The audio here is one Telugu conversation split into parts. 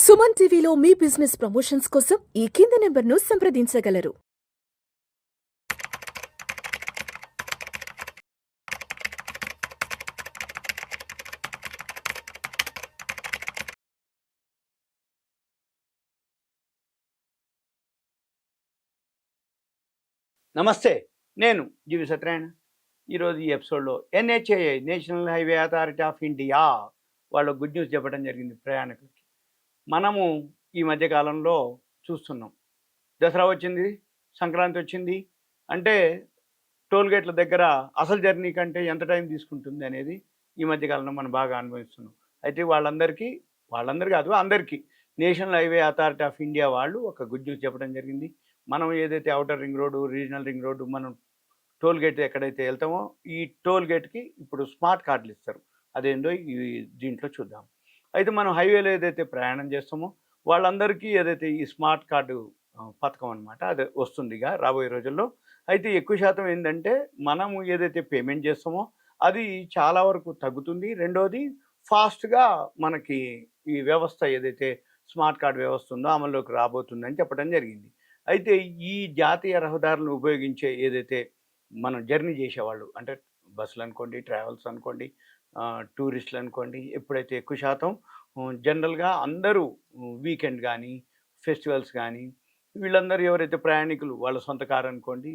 సుమన్ టీవీలో మీ బిజినెస్ ప్రమోషన్స్ కోసం ఈ కింది నెంబర్ను సంప్రదించగలరు. నమస్తే, నేను జీవి సత్యనారాయణ. ఈరోజు ఈ ఎపిసోడ్లో NHAI national highway authority of India వాళ్ళ గుడ్ న్యూస్ చెప్పడం జరిగింది ప్రయాణికులకి. మనము ఈ మధ్యకాలంలో చూస్తున్నాం, దసరా వచ్చింది, సంక్రాంతి వచ్చింది అంటే టోల్ గేట్ల దగ్గర అసలు జర్నీ కంటే ఎంత టైం తీసుకుంటుంది అనేది ఈ మధ్యకాలంలో మనం బాగా అనుభవిస్తున్నాం. అయితే వాళ్ళందరికీ కాదు, అందరికీ national highway authority of India వాళ్ళు ఒక గుడ్ న్యూస్ చెప్పడం జరిగింది. మనం ఏదైతే outer ring road, regional ring road, మనం టోల్ గేట్ ఎక్కడైతే వెళ్తామో ఈ టోల్ గేట్కి ఇప్పుడు స్మార్ట్ కార్డులు ఇస్తారు. అదేందో ఈ దీంట్లో చూద్దాం. అయితే మనం హైవేలో ఏదైతే ప్రయాణం చేస్తామో వాళ్ళందరికీ ఏదైతే ఈ స్మార్ట్ కార్డు పథకం అనమాట, అది వస్తుందిగా రాబోయే రోజుల్లో. అయితే ఎక్కువ శాతం ఏంటంటే మనము ఏదైతే పేమెంట్ చేస్తామో అది చాలా వరకు తగ్గుతుంది. రెండోది ఫాస్ట్గా మనకి ఈ వ్యవస్థ ఏదైతే స్మార్ట్ కార్డ్ వ్యవస్థ ఉందో అమల్లోకి రాబోతుందని చెప్పడం జరిగింది. అయితే ఈ జాతీయ రహదారులను ఉపయోగించే ఏదైతే మనం జర్నీ చేసేవాళ్ళు అంటే బస్సులు అనుకోండి, ట్రావెల్స్ అనుకోండి, టూరిస్టులు అనుకోండి, ఎప్పుడైతే ఎక్కువ శాతం జనరల్గా అందరూ వీకెండ్ కానీ, ఫెస్టివల్స్ కానీ, వీళ్ళందరూ ఎవరైతే ప్రయాణికులు వాళ్ళ సొంత కారు అనుకోండి,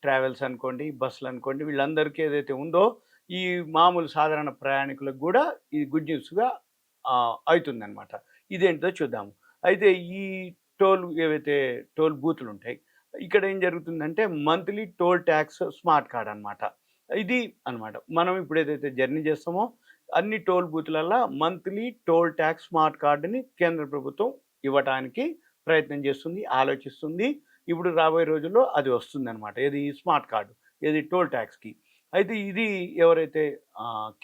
ట్రావెల్స్ అనుకోండి, బస్సులు అనుకోండి, వీళ్ళందరికీ ఏదైతే ఉందో ఈ మామూలు సాధారణ ప్రయాణికులకు కూడా ఇది గుడ్ న్యూస్గా అవుతుందన్నమాట. ఇదేంటో చూద్దాము. అయితే ఈ ఏవైతే టోల్ బూతులు ఉంటాయి, ఇక్కడ ఏం జరుగుతుందంటే monthly toll tax smart card అనమాట. ఇది అనమాట మనం ఇప్పుడు ఏదైతే జర్నీ చేస్తామో అన్ని టోల్ బూతులల్లో మంత్లీ టోల్ ట్యాక్స్ స్మార్ట్ కార్డుని కేంద్ర ప్రభుత్వం ఇవ్వటానికి ప్రయత్నం చేస్తుంది, ఆలోచిస్తుంది. ఇప్పుడు రాబోయే రోజుల్లో అది వస్తుంది అనమాట. ఏది స్మార్ట్ కార్డు, ఏది టోల్ ట్యాక్స్కి. అయితే ఇది ఎవరైతే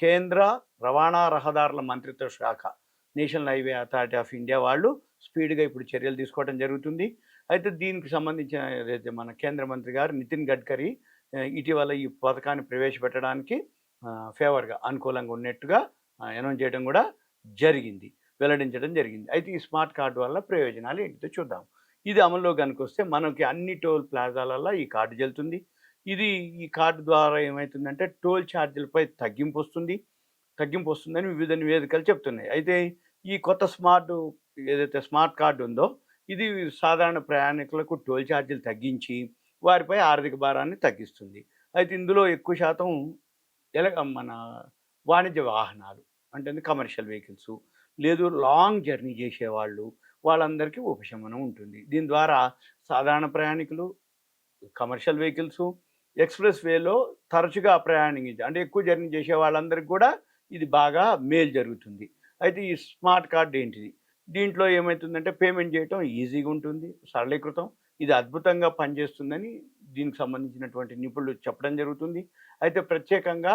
కేంద్ర రవాణా రహదారుల మంత్రిత్వ శాఖ national highway authority of India వాళ్ళు స్పీడ్గా ఇప్పుడు చర్యలు తీసుకోవడం జరుగుతుంది. అయితే దీనికి సంబంధించిన ఏదైతే మన కేంద్ర మంత్రి గారు నితిన్ గడ్కరీ ఇటీవల ఈ పథకాన్ని ప్రవేశపెట్టడానికి ఫేవర్గా అనుకూలంగా ఉన్నట్టుగా అనౌన్స్ చేయడం కూడా జరిగింది, వెల్లడించడం జరిగింది. అయితే ఈ స్మార్ట్ కార్డు వల్ల ప్రయోజనాలు ఏంటిదో చూద్దాం. ఇది అమల్లో కనుకొస్తే మనకి అన్ని టోల్ ప్లాజాలలో ఈ కార్డు చెల్లుతుంది. ఈ కార్డు ద్వారా ఏమవుతుందంటే టోల్ ఛార్జీలపై తగ్గింపు వస్తుందని వివిధ నివేదికలు చెప్తున్నాయి. అయితే ఈ కొత్త ఏదైతే స్మార్ట్ కార్డు ఉందో ఇది సాధారణ ప్రయాణికులకు టోల్ ఛార్జీలు తగ్గించి వారిపై ఆర్థిక భారాన్ని తగ్గిస్తుంది. అయితే ఇందులో ఎక్కువ శాతం మన వాణిజ్య వాహనాలు అంటే కమర్షియల్ వెహికల్స్, లేదు లాంగ్ జర్నీ చేసేవాళ్ళు, వాళ్ళందరికీ ఉపశమనం ఉంటుంది. దీని ద్వారా సాధారణ ప్రయాణికులు, కమర్షియల్ వెహికల్స్, ఎక్స్ప్రెస్ వేలో తరచుగా అంటే ఎక్కువ జర్నీ చేసే వాళ్ళందరికీ కూడా ఇది బాగా మేలు జరుగుతుంది. అయితే ఈ స్మార్ట్ కార్డు ఏంటిది, దీంట్లో ఏమవుతుందంటే పేమెంట్ చేయటం ఈజీగా ఉంటుంది, సరళీకృతం. ఇది అద్భుతంగా పనిచేస్తుందని దీనికి సంబంధించినటువంటి నిపుణులు చెప్పడం జరుగుతుంది. అయితే ప్రత్యేకంగా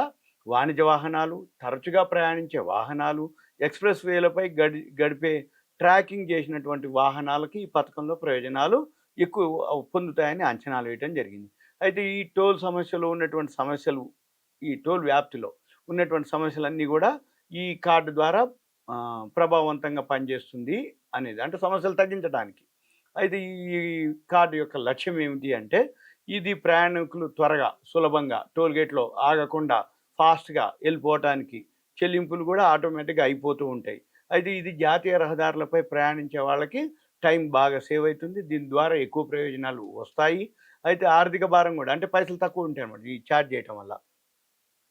వాణిజ్య వాహనాలు, తరచుగా ప్రయాణించే వాహనాలు, ఎక్స్ప్రెస్ వేలపై గడిపే ట్రాకింగ్ చేసినటువంటి వాహనాలకి ఈ పథకంలో ప్రయోజనాలు ఎక్కువ పొందుతాయని అంచనాలు వేయటం జరిగింది. అయితే ఈ టోల్ వ్యాప్తిలో ఉన్నటువంటి సమస్యలన్నీ కూడా ఈ కార్డు ద్వారా ప్రభావవంతంగా పనిచేస్తుంది అనేది, అంటే సమస్యలు తగ్గించడానికి. అయితే ఈ కార్డు యొక్క లక్ష్యం ఏమిటి అంటే ఇది ప్రయాణికులు త్వరగా, సులభంగా టోల్గేట్లో ఆగకుండా ఫాస్ట్గా వెళ్ళిపోవటానికి, చెల్లింపులు కూడా ఆటోమేటిక్గా అయిపోతూ ఉంటాయి. అయితే ఇది జాతీయ రహదారులపై ప్రయాణించే వాళ్ళకి టైం బాగా సేవ్ అవుతుంది. దీని ద్వారా ఎక్కువ ప్రయోజనాలు వస్తాయి. అయితే ఆర్థిక భారం కూడా, అంటే పైసలు తక్కువ ఉంటాయి అన్నమాట ఈ ఛార్జ్ చేయటం వల్ల.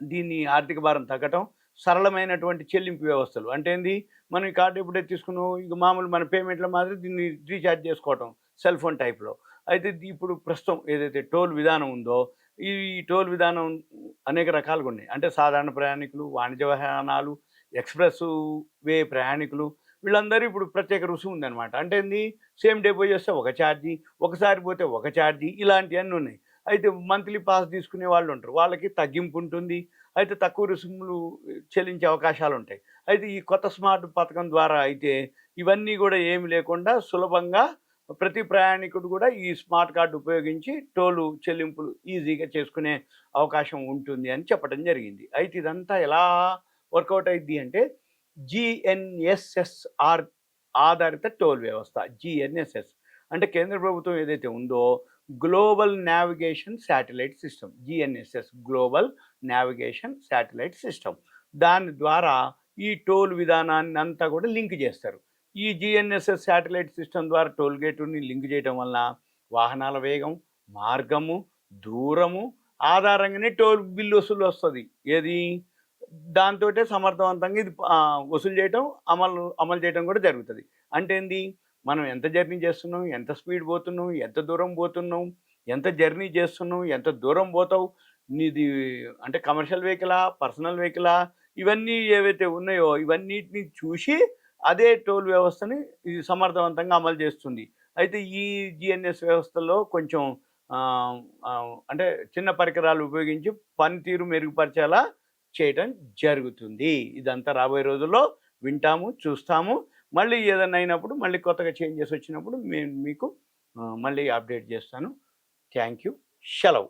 దీన్ని ఆర్థిక భారం తగ్గటం, సరళమైనటువంటి చెల్లింపు వ్యవస్థలు అంటే ఏంది, మనం ఈ కార్డు ఎప్పుడైతే తీసుకున్నాం ఇక మామూలు మన పేమెంట్లో మాత్రం దీన్ని రీఛార్జ్ చేసుకోవటం సెల్ ఫోన్ టైప్లో. అయితే ఇప్పుడు ప్రస్తుతం ఏదైతే టోల్ విధానం ఉందో ఈ టోల్ విధానం అనేక రకాలుగా ఉన్నాయి. అంటే సాధారణ ప్రయాణికులు, వాణిజ్య వాహనాలు, ఎక్స్ప్రెస్ వే ప్రయాణికులు, వీళ్ళందరూ ఇప్పుడు ప్రత్యేక రుసుము ఉందన్నమాట. అంటే ఏంది, సేమ్ డే పోయి వస్తే ఒక ఛార్జీ, ఒకసారి పోతే ఒక ఛార్జీ, ఇలాంటివన్నీ ఉన్నాయి. అయితే మంత్లీ పాస్ తీసుకునే వాళ్ళు ఉంటారు, వాళ్ళకి తగ్గింపు ఉంటుంది. అయితే తక్కువ రుసుములు చెల్లించే అవకాశాలు ఉంటాయి. అయితే ఈ కొత్త స్మార్ట్ పథకం ద్వారా అయితే ఇవన్నీ కూడా ఏమి లేకుండా సులభంగా ప్రతి ప్రయాణికుడు కూడా ఈ స్మార్ట్ కార్డు ఉపయోగించి టోలు చెల్లింపులు ఈజీగా చేసుకునే అవకాశం ఉంటుంది అని చెప్పడం జరిగింది. అయితే ఇదంతా ఎలా వర్కౌట్ అయింది అంటే GNSSR ఆధారిత టోల్ వ్యవస్థ జిఎన్ఎస్ఎస్. అంటే కేంద్ర ప్రభుత్వం ఏదైతే ఉందో global navigation satellite system, GNSS global navigation satellite system. దాని ద్వారా ఈ టోల్ విధానాన్ని అంతా కూడా లింక్ చేస్తారు. ఈ జిఎన్ఎస్ఎస్ శాటిలైట్ సిస్టమ్ ద్వారా టోల్ గేటుని లింక్ చేయడం వలన వాహనాల వేగం, మార్గము, దూరము ఆధారంగానే టోల్ బిల్లు వసూలు వస్తుంది. ఏది దాంతోటే సమర్థవంతంగా ఇది వసూలు చేయటం, అమలు చేయడం కూడా జరుగుతుంది. అంటే ఏంది, మనం ఎంత జర్నీ చేస్తున్నాం, ఎంత స్పీడ్ పోతున్నాం, ఎంత దూరం పోతున్నాం, ఎంత జర్నీ చేస్తున్నాం, ఎంత దూరం పోతావు, నీది అంటే కమర్షియల్ వెహికలా, పర్సనల్ వెహికలా, ఇవన్నీ ఏవైతే ఉన్నాయో ఇవన్నిటిని చూసి అదే టోల్ వ్యవస్థని ఇది సమర్థవంతంగా అమలు చేస్తుంది. అయితే ఈ జిఎన్ఎస్ వ్యవస్థలో కొంచెం అంటే చిన్న పరికరాలు ఉపయోగించి పనితీరు మెరుగుపరిచేలా చేయటం జరుగుతుంది. ఇదంతా రాబోయే రోజుల్లో వింటాము, చూస్తాము. మళ్ళీ ఏదైనా అయినప్పుడు మళ్ళీ కొత్తగా చేంజెస్ వచ్చినప్పుడు నేను మీకు మళ్ళీ అప్డేట్ చేస్తాను. Thank you. సెలవు.